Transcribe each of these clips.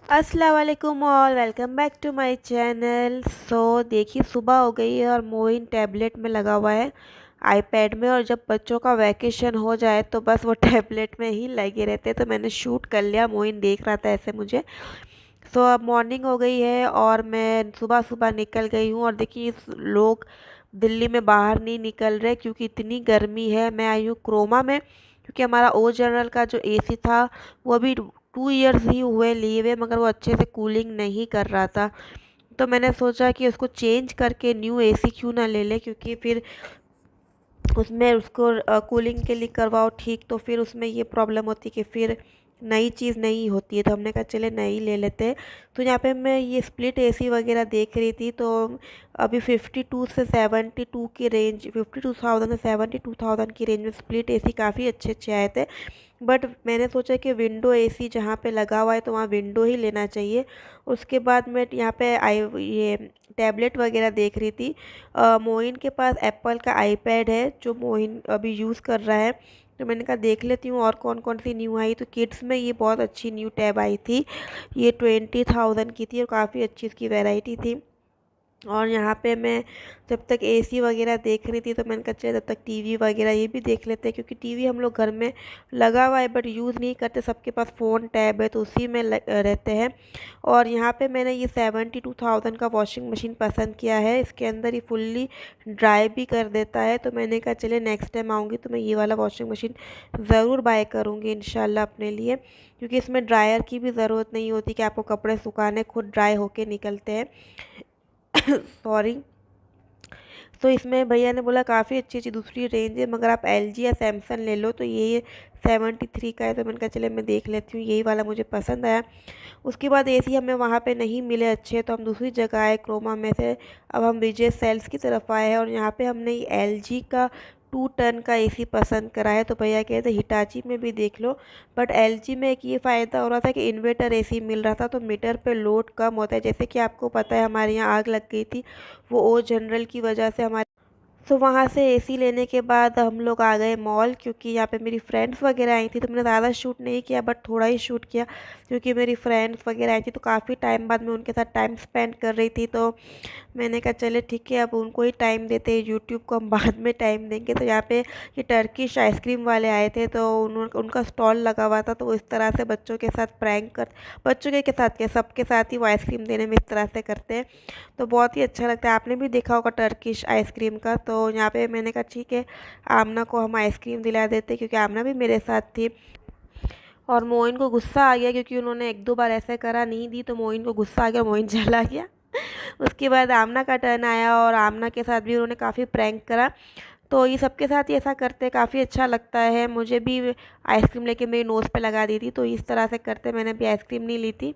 अस्सलाम वालेकुम और welcome back to my channel. देखिए सुबह हो गई है और मोइन टैबलेट में लगा हुआ है आईपैड में। और जब बच्चों का वैकेशन हो जाए तो बस वो टैबलेट में ही लगे रहते हैं। तो मैंने शूट कर लिया, मोइन देख रहा था ऐसे मुझे। अब मॉर्निंग हो गई है और मैं सुबह सुबह निकल गई हूँ। और देखिए लोग दिल्ली में बाहर नहीं निकल रहे क्योंकि इतनी गर्मी है। मैं आई हूँ क्रोमा में क्योंकि हमारा ओ जनरल का जो एसी था वो अभी 2 इयर्स ही हुए लिए हुए, मगर वो अच्छे से कूलिंग नहीं कर रहा था। तो मैंने सोचा कि उसको चेंज करके न्यू एसी क्यों ना ले ले, क्योंकि फिर उसमें उसको कूलिंग के लिए करवाओ ठीक, तो फिर उसमें ये प्रॉब्लम होती है कि फिर नई चीज़ नहीं होती है। तो हमने कहा चले नई ले लेते हैं। तो यहाँ पे मैं ये स्प्लिट एसी वगैरह देख रही थी, तो अभी 52 से 72 की रेंज, 52,000 से 72,000 की रेंज में स्प्लिट एसी काफ़ी अच्छे अच्छे आए थे। बट मैंने सोचा कि विंडो एसी जहाँ पे लगा हुआ है तो वहाँ विंडो ही लेना चाहिए। उसके बाद मैं यहाँ पे ये टैबलेट वगैरह देख रही थी। मोइन के पास एप्पल का आईपैड है जो मोइन अभी यूज़ कर रहा है। तो मैंने कहा देख लेती हूँ और कौन कौन सी न्यू आई। तो किड्स में ये बहुत अच्छी न्यू टैब आई थी। ये 20,000 की थी और काफ़ी अच्छी इसकी वैरायटी थी। और यहाँ पे मैं जब तक एसी वगैरह देख रही थी तो मैंने कहा चलो तब तक टीवी वगैरह ये भी देख लेते हैं, क्योंकि टीवी हम लोग घर में लगा हुआ है बट यूज़ नहीं करते। सबके पास फ़ोन टैब है तो उसी में रहते हैं। और यहाँ पे मैंने ये 72,000 का वॉशिंग मशीन पसंद किया है। इसके अंदर ही फुल्ली ड्राई भी कर देता है। तो मैंने कहा चले नेक्स्ट टाइम आऊँगी तो मैं ये वाला वॉशिंग मशीन ज़रूर बाय करूँगी इंशाल्लाह अपने लिए, क्योंकि इसमें ड्रायर की भी ज़रूरत नहीं होती कि आपको कपड़े सुखाने खुद ड्राई होके निकलते हैं। सॉरी। तो इसमें भैया ने बोला काफ़ी अच्छी अच्छी दूसरी रेंज है, मगर आप एलजी या सैमसंग ले लो। तो ये 73 का है। तो मैंने कहा चले मैं देख लेती हूँ, यही वाला मुझे पसंद आया। उसके बाद एसी हमें वहाँ पे नहीं मिले अच्छे, तो हम दूसरी जगह आए क्रोमा में से। अब हम विजय सेल्स की तरफ आए हैं और यहाँ पे हमने एलजी का 2 टन का एसी पसंद करा है। तो भैया कहते हिटाची में भी देख लो। बट एलजी में एक ये फ़ायदा हो रहा था कि इन्वर्टर एसी मिल रहा था, तो मीटर पे लोड कम होता है। जैसे कि आपको पता है हमारे यहाँ आग लग गई थी, वो ओ जनरल की वजह से हमारे। तो वहाँ से एसी लेने के बाद हम लोग आ गए मॉल, क्योंकि यहाँ पे मेरी फ्रेंड्स वगैरह आई थी। तो मैंने ज़्यादा शूट नहीं किया बट थोड़ा ही शूट किया, क्योंकि मेरी फ्रेंड्स वगैरह आई थी तो काफ़ी टाइम बाद मैं उनके साथ टाइम स्पेंड कर रही थी। तो मैंने कहा चले ठीक है अब उनको ही टाइम देते हैं, यूट्यूब को हम बाद में टाइम देंगे। तो यहाँ पे ये टर्किश आइसक्रीम वाले आए थे, तो उनका स्टॉल लगा हुआ था। तो वो इस तरह से बच्चों के साथ प्रैंक कर, बच्चों के साथ क्या सबके साथ ही वो आइसक्रीम देने में इस तरह से करते हैं। तो बहुत ही अच्छा लगता है, आपने भी देखा होगा टर्किश आइसक्रीम का। तो यहाँ पे मैंने कहा ठीक है आमना को हम आइसक्रीम दिला देते, क्योंकि आमना भी मेरे साथ थी। और मोइन को गुस्सा आ गया क्योंकि उन्होंने एक दो बार ऐसे करा, नहीं दी तो मोइन को गुस्सा आ गया, मोइन चला गया। उसके बाद आमना का टर्न आया और आमना के साथ भी उन्होंने काफ़ी प्रैंक करा। तो ये सबके साथ ही ऐसा करते काफ़ी अच्छा लगता है। मुझे भी आइसक्रीम लेके मेरी नोज़ पे लगा दी थी, तो इस तरह से करते मैंने भी आइसक्रीम नहीं ली थी।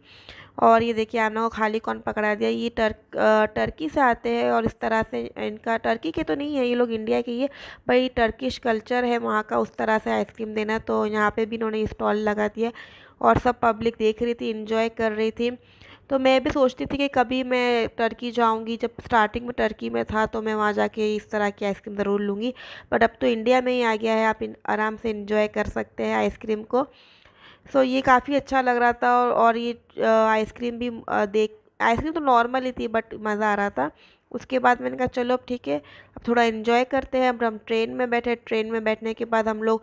और ये देखिए आमना को खाली कौन पकड़ा दिया। ये टर्की से आते हैं और इस तरह से, इनका टर्की के तो नहीं है ये लोग, इंडिया के। ये भाई टर्किश कल्चर है वहाँ का उस तरह से आइसक्रीम देना। तो यहाँ पे भी इन्होंने स्टॉल लगा दिया और सब पब्लिक देख रही थी, इंजॉय कर रही थी। तो मैं भी सोचती थी कि कभी मैं टर्की जाऊंगी, जब स्टार्टिंग में टर्की में था तो मैं वहाँ जाके इस तरह की आइसक्रीम ज़रूर लूँगी। बट अब तो इंडिया में ही आ गया है, आप आराम से इंजॉय कर सकते हैं आइसक्रीम को। ये काफ़ी अच्छा लग रहा था। और ये आइसक्रीम भी देख, आइसक्रीम तो नॉर्मल ही थी बट मज़ा आ रहा था। उसके बाद मैंने कहा चलो अब ठीक है अब थोड़ा इन्जॉय करते हैं। अब हम ट्रेन में बैठे, ट्रेन में बैठने के बाद हम लोग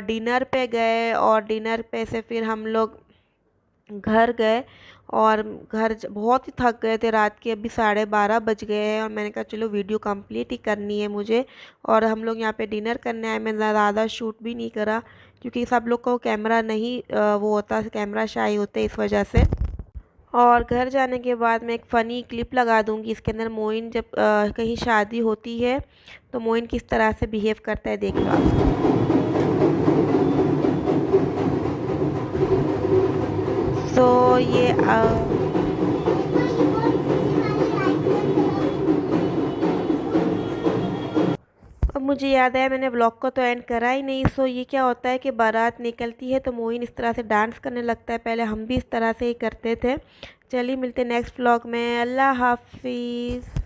डिनर पे गए और डिनर पे से फिर हम लोग घर गए। और बहुत ही थक गए थे रात के, अभी 12:30 बज गए हैं और मैंने कहा चलो वीडियो कंप्लीट ही करनी है मुझे। और हम लोग यहाँ पे डिनर करने आए, मैंने ज़्यादा शूट भी नहीं करा क्योंकि सब लोग को कैमरा नहीं वो होता, कैमरा शाई होते इस वजह से। और घर जाने के बाद मैं एक फ़नी क्लिप लगा दूंगी, इसके अंदर मोइन जब कहीं शादी होती है तो मोइन किस तरह से बिहेव करता है देख लो आप। ये अब मुझे याद आया मैंने ब्लॉग को तो एंड करा ही नहीं। ये क्या होता है कि बारात निकलती है तो मोइन इस तरह से डांस करने लगता है, पहले हम भी इस तरह से ही करते थे। चलिए मिलते नेक्स्ट ब्लॉग में, अल्लाह हाफिज़।